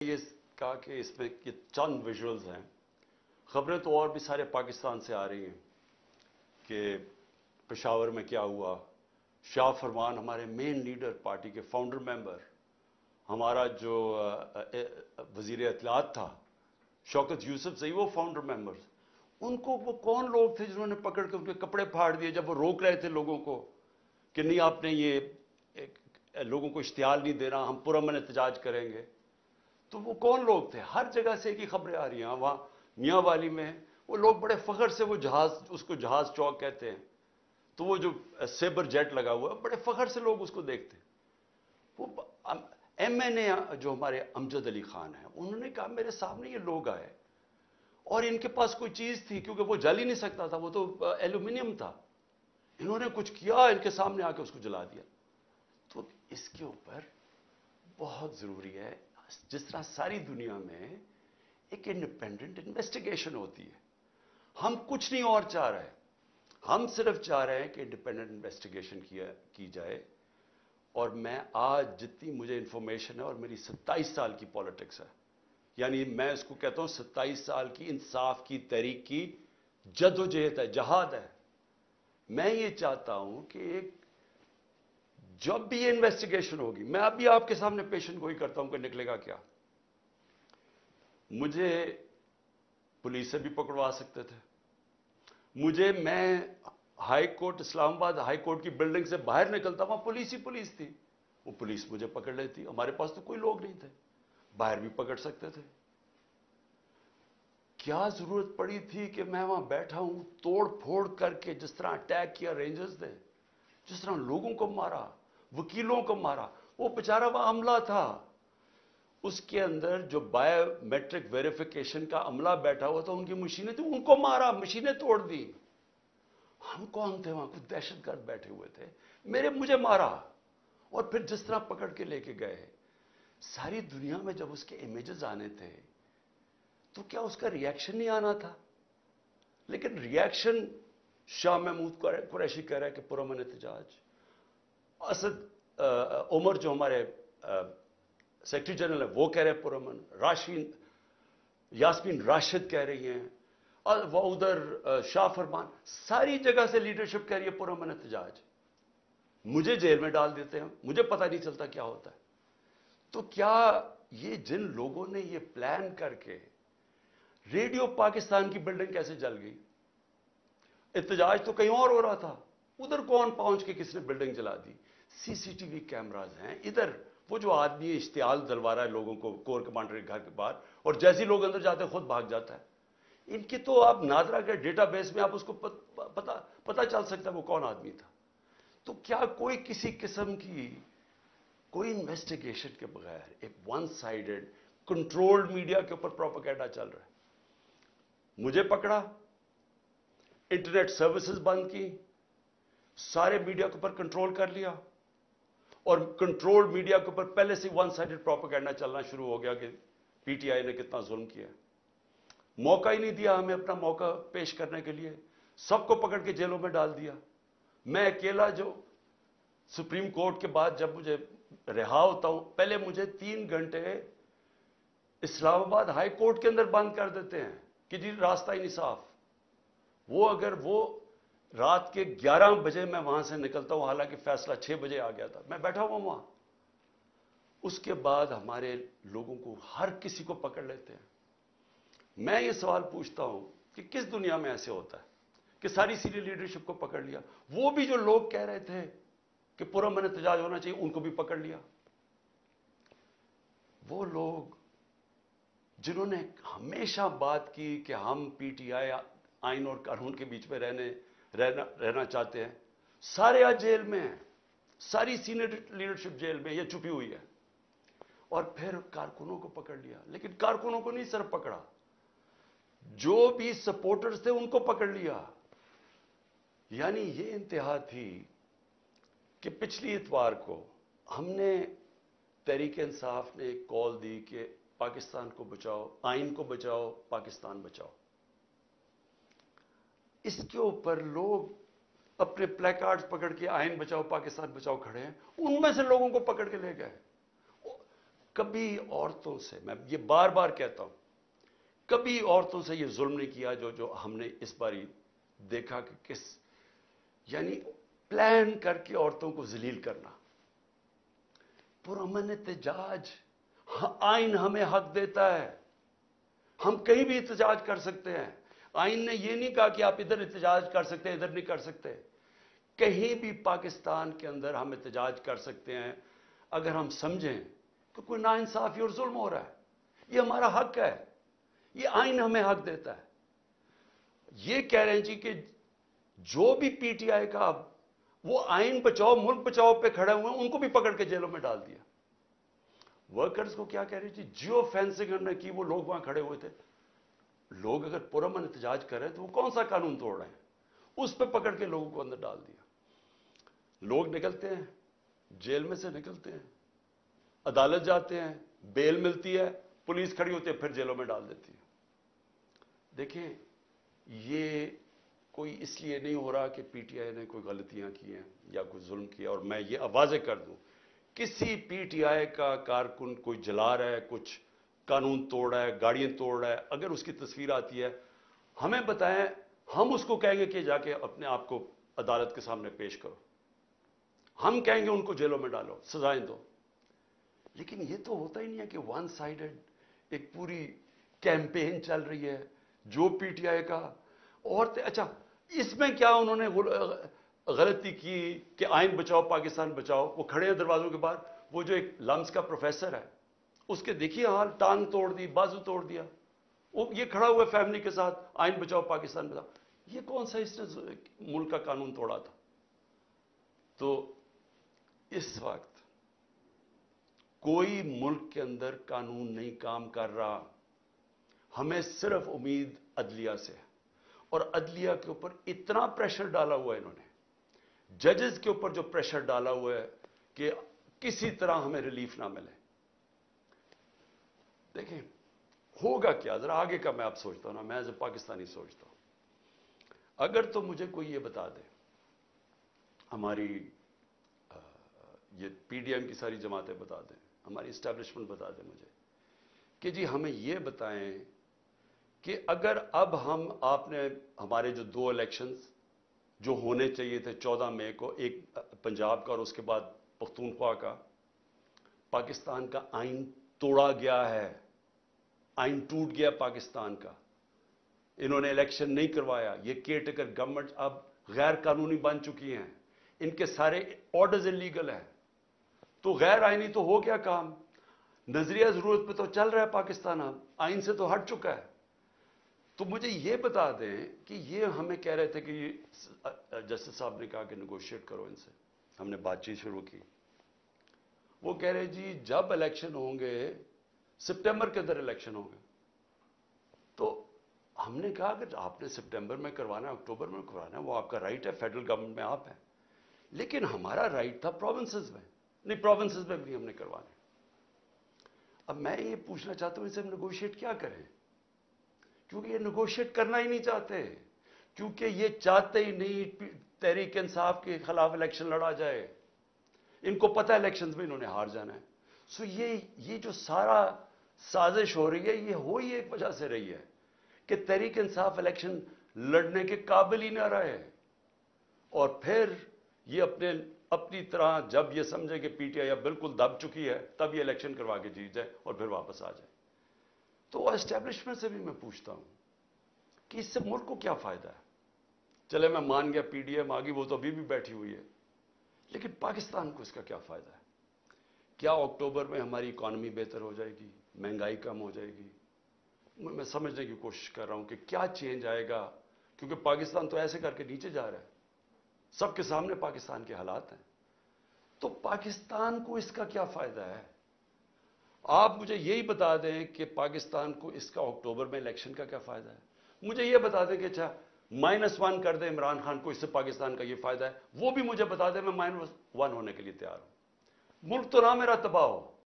ये कहा कि इसमें ये चंद विजुअल्स हैं। खबरें तो और भी सारे पाकिस्तान से आ रही हैं कि पेशावर में क्या हुआ। शाह फरमान हमारे मेन लीडर, पार्टी के फाउंडर मेंबर, हमारा जो वजीर इत्तलात था शौकत यूसुफ सही, वो फाउंडर मेंबर्स, उनको वो कौन लोग थे जिन्होंने पकड़ के उनके कपड़े फाड़ दिए जब वो रोक रहे थे लोगों को कि नहीं आपने ये लोगों को इश्तिहार नहीं देना, हम पुरअमन एहतजाज करेंगे। तो वो कौन लोग थे? हर जगह से एक ही खबरें आ रही हैं। वहां मियाँ वाली में वो लोग बड़े फख्र से वो जहाज, उसको जहाज चौक कहते हैं, तो वो जो सेबर जेट लगा हुआ है बड़े फख्र से लोग उसको देखते हैं। वो MNA जो हमारे अमजद अली खान हैं, उन्होंने कहा मेरे सामने ये लोग आए और इनके पास कोई चीज थी, क्योंकि वो जल ही नहीं सकता था, वो तो एल्यूमिनियम था, इन्होंने कुछ किया, इनके सामने आके उसको जला दिया। तो इसके ऊपर बहुत जरूरी है, जिस तरह सारी दुनिया में एक इंडिपेंडेंट इन्वेस्टिगेशन होती है, हम कुछ नहीं और चाह रहे, हम सिर्फ चाह रहे हैं कि इंडिपेंडेंट इन्वेस्टिगेशन की जाए। और मैं आज जितनी मुझे इंफॉर्मेशन है, और मेरी 27 साल की पॉलिटिक्स है, यानी मैं इसको कहता हूं 27 साल की इंसाफ की तहरीक की जदोजहद है, जहाद है। मैं ये चाहता हूं कि एक जब भी ये इन्वेस्टिगेशन होगी, मैं अभी आपके सामने पेशेंट गोई करता हूं कि निकलेगा क्या। मुझे पुलिस से भी पकड़वा सकते थे, मैं high court, Islamabad high court की बिल्डिंग से बाहर निकलता, वहां पुलिस ही पुलिस थी, वो पुलिस मुझे पकड़ लेती। हमारे पास तो कोई लोग नहीं थे, बाहर भी पकड़ सकते थे। क्या जरूरत पड़ी थी कि मैं वहां बैठा हूं, तोड़ फोड़ करके, जिस तरह अटैक किया रेंजर्स ने, जिस तरह लोगों को मारा, वकीलों को मारा। वो बेचारा वहां अमला था, उसके अंदर जो बायोमेट्रिक वेरिफिकेशन का अमला बैठा हुआ था, उनकी मशीनें थी, उनको मारा, मशीनें तोड़ दी। हम कौन थे? वहां कुछ दहशतगर्द बैठे हुए थे, मुझे मारा और फिर जिस तरह पकड़ के लेके गए। सारी दुनिया में जब उसके इमेजेस आने थे तो क्या उसका रिएक्शन नहीं आना था? लेकिन रिएक्शन शाह महमूद कुरैशी कह रहा है कि पुरअमन एहतजाज। असद उमर जो हमारे सेक्रेटरी जनरल है, वो कह रहे हैं पुरअमन। यास्मीन राशिद कह रही हैं, और वो उधर शाह फरमान, सारी जगह से लीडरशिप कह रही है पुरअमन एहतजाज। मुझे जेल में डाल देते हैं, मुझे पता नहीं चलता क्या होता है। तो क्या ये जिन लोगों ने ये प्लान करके, रेडियो पाकिस्तान की बिल्डिंग कैसे जल गई? एहतजाज तो कहीं और हो रहा था, उधर कौन पहुंच के किसने बिल्डिंग जला दी? CCTV कैमराज हैं इधर। वो जो आदमी इश्तियाल दिलवा रहा है लोगों को कोर कमांडर के घर के बाहर, और जैसे ही लोग अंदर जाते हैं खुद भाग जाता है। इनकी तो आप नादरा के डेटाबेस में आप उसको पता चल सकता है वो कौन आदमी था। तो क्या कोई किसी किस्म की कोई इन्वेस्टिगेशन के बगैर एक वन साइडेड कंट्रोल्ड मीडिया के ऊपर प्रोपेगेंडा चल रहा है? मुझे पकड़ा, इंटरनेट सर्विसेज बंद की, सारे मीडिया के ऊपर कंट्रोल कर लिया, और कंट्रोल्ड मीडिया के ऊपर पहले से वन साइडेड प्रोपेगेंडा चलना शुरू हो गया कि PTI ने कितना जुल्म किया। मौका ही नहीं दिया हमें अपना मौका पेश करने के लिए, सबको पकड़ के जेलों में डाल दिया। मैं अकेला जो सुप्रीम कोर्ट के बाद जब मुझे रिहा होता हूं, पहले मुझे 3 घंटे इस्लामाबाद हाई कोर्ट के अंदर बंद कर देते हैं कि जी रास्ता ही नहीं साफ। अगर वो रात के 11 बजे मैं वहां से निकलता हूं, हालांकि फैसला 6 बजे आ गया था, मैं बैठा हुआ वहां। उसके बाद हमारे लोगों को, हर किसी को पकड़ लेते हैं। मैं ये सवाल पूछता हूं कि किस दुनिया में ऐसे होता है कि सारी सीनियर लीडरशिप को पकड़ लिया? वो भी जो लोग कह रहे थे कि पुरअमन एहतजाज होना चाहिए, उनको भी पकड़ लिया। वो लोग जिन्होंने हमेशा बात की कि हम PTI आइन और कानून के बीच में रहना चाहते हैं, सारे आज जेल में हैं, सारी सीनियर लीडरशिप जेल में, ये छुपी हुई है। और फिर कारकुनों को पकड़ लिया, लेकिन कारकुनों को नहीं सिर्फ पकड़ा, जो भी सपोर्टर्स थे उनको पकड़ लिया। यानी ये इंतहा थी कि पिछली इतवार को हमने, तहरीक इंसाफ ने एक कॉल दी कि पाकिस्तान को बचाओ, आइन को बचाओ, पाकिस्तान बचाओ। इसके ऊपर लोग अपने प्लेकार्ड्स पकड़ के आइन बचाओ पाकिस्तान बचाओ खड़े हैं, उनमें से लोगों को पकड़ के ले गए। کبھی عورتوں سے، میں یہ بار بار کہتا ہوں، کبھی عورتوں سے یہ ظلم نہیں کیا جو ہم نے اس باری دیکھا کہ کس، یعنی پلان کر کے عورتوں کو ذلیل کرنا. پرامن احتجاج، آئین ہمیں حق دیتا ہے، ہم کہیں بھی احتجاج کر سکتے ہیں. آئین نے یہ نہیں کہا کہ آپ ادھر احتجاج کر سکتے ہیں ادھر نہیں کر سکتے. کہیں بھی پاکستان کے اندر ہم احتجاج کر سکتے ہیں اگر ہم سمجھیں کہ کوئی ناانصافی اور ظلم ہو رہا ہے. یہ ہمارا حق ہے، یہ آئین ہمیں حق دیتا ہے. یہ کہہ رہے ہیں جی کہ جو بھی پی ٹی آئی کا وہ آئین بچاؤ ملک بچاؤ پہ کھڑے ہوئے ہیں ان کو بھی پکڑ کے جیلوں میں ڈال دیا. ورکرز کو کیا کہہ رہی تھی؟ جیو فینسنگ ہم نے کی، وہ لوگ وہاں کھڑے ہوئے تھے. لوگ اگر پرامن احتجاج کر رہے ہیں تو وہ کون سا قانون توڑ رہے ہیں؟ اس پہ پکڑ کے لوگوں کو اندر ڈال دیا. لوگ نکلتے ہیں، جیل میں سے نکلتے ہیں، عدالت جاتے ہیں، بیل ملتی ہے، پولیس کھڑی ہوتی ہے، پھر جیلوں میں ڈال دیتی ہے. دیکھیں یہ کوئی اس لیے نہیں ہو رہا کہ پی ٹی آئی نے کوئی غلطیاں کی ہیں یا کوئی ظلم کیا. اور میں یہ واضح کر دوں، کسی پی ٹی آئی کا کارکن کوئی جلا رہا ہے، کچھ قانون توڑ رہا ہے، گاڑیاں توڑ رہا ہے، اگر اس کی تصویر آتی ہے ہمیں بتائیں، ہم اس کو کہیں گے کہ جا کے اپنے آپ کو عدالت کے سامنے پیش کرو. ہم کہیں گے ان کو جیلوں میں ڈالو، سزائیں دو. لیکن یہ تو ہوتا ہی نہیں ہے کہ ون سائیڈڈ ایک پوری کیمپین چل رہی ہے جو پی ٹی آئی کا. اور اچھا اس میں کیا انہوں نے غلطی کی کہ آئین بچاؤ پاکستان بچاؤ؟ وہ کھڑے ہیں دروازوں کے باہر، وہ جو ایک لمس کا پروفیسر ہے اس کے دیکھیے حال، ٹانگ توڑ دی، بازو توڑ دیا. وہ یہ کھڑا ہوا فیملی کے ساتھ، آئین بچاؤ پاکستان بچاؤ. یہ کون سا اس نے ملک کا قانون توڑا تھا؟ تو اس وقت کوئی ملک کے اندر قانون نہیں کام کر رہا. ہمیں صرف امید عدلیہ سے ہے، اور عدلیہ کے اوپر اتنا پریشر ڈالا ہوا ہے انہوں نے، ججز کے اوپر جو پریشر ڈالا ہوا ہے کہ کسی طرح ہمیں ریلیف نہ ملے. دیکھیں ہوگا کیا، ذرا آگے کا میں اب سوچتا ہوں نا، میں ایز اے پاکستانی سوچتا ہوں. اگر تو مجھے کوئی یہ بتا دے، ہماری یہ پی ڈی ایم کی ساری جماعتیں بتا دیں، ہماری اسٹیبلشمنٹ بتا دیں مجھے کہ جی ہمیں یہ بتائیں کہ اگر اب آپ نے ہمارے جو 2 الیکشنز جو ہونے چاہیے تھے 14 مئی کو، ایک پنجاب کا اور اس کے بعد پختونخوا کا، پاکستان کا آئین توڑا گیا ہے، آئین ٹوٹ گیا پاکستان کا، انہوں نے الیکشن نہیں کروایا. یہ کیئر ٹیکر گورنمنٹ اب غیر قانونی بن چکی ہیں، ان کے سارے آرڈرز انلیگل ہیں. تو غیر آئینی تو ہو گیا کام، نظریہ ضرورت پہ تو چل رہا ہے پاکستان، اب آئین سے تو ہٹ چکا ہے. تو مجھے یہ بتا دیں کہ یہ ہمیں کہہ رہے تھے کہ جسٹس صاحب نے کہا کہ نیگوشیٹ کرو ان سے، ہم نے بات چیت شروع کی. وہ کہہ رہے جی جب الیکشن ہوں گے سپٹمبر کے اندر الیکشن ہوں گے. تو ہم نے کہا کہ آپ نے سپٹمبر میں کروانا ہے، اکتوبر میں کروانا ہے، وہ آپ کا رائٹ ہے، فیڈرل گورنمنٹ میں آپ ہیں. لیکن ہمارا رائٹ تھا پروونسز میں، نہیں پروونسز میں بھی ہم نے کروانے. اب میں یہ پوچھنا چاہتا ہوں ان سے ہم نیگوشیٹ کیا کریں؟ کیونکہ یہ نیگوشیٹ کرنا ہی نہیں چاہتے، کیونکہ یہ چاہتے ہی نہیں تحریک انصاف کے خلاف الیکشن لڑا جائے. ان کو پتہ ہے الیکشنز میں انہوں نے ہار جانا ہے. سو یہ جو سارا سازش ہو رہی ہے یہ ہو ہی ایک وجہ سے رہی ہے کہ تحریک انصاف الیکشن لڑنے کے قابل ہی نہ رہے، اور پھر یہ اپنی طرح جب یہ سمجھے کہ پی ٹی آئی اب بالکل دب چکی ہے تب یہ الیکشن کروا کے جیت جائے اور پھر واپس آ جائے. تو اسٹیبلشمنٹ سے بھی میں پوچھتا ہوں کہ اس سے ملک کو کیا فائدہ ہے؟ چلے میں مان گیا پی ڈی ایم آگی، وہ تو ابھی بھی بیٹھی ہوئی ہے، لیکن پاکستان کو اس کا کیا فائدہ ہے؟ کیا اکتوبر میں ہماری اکانومی بہتر ہو جائے گی، مہنگائی کم ہو جائے گی؟ میں سمجھنے کی کوشش کر رہا ہوں کہ کیا چینج آئے گا، کیونکہ پاکستان تو ایسے کر کے نیچے جا رہا ہے، سب کے سامنے پاکستان کے حالات ہیں. تو پاکستان کو اس کا کیا فائدہ ہے؟ آپ مجھے یہی بتا دیں کہ پاکستان کو اس کا اکتوبر میں الیکشن کا کیا فائدہ ہے. مجھے یہ بتا دیں کہ اچھا -1 کر دیں عمران خان کو، اس سے پاکستان کا یہ فائدہ ہے، وہ بھی مجھے بتا دیں، میں -1 ہونے کے لیے تیار ہوں. ملک تو نہ میرا تباہ ہو.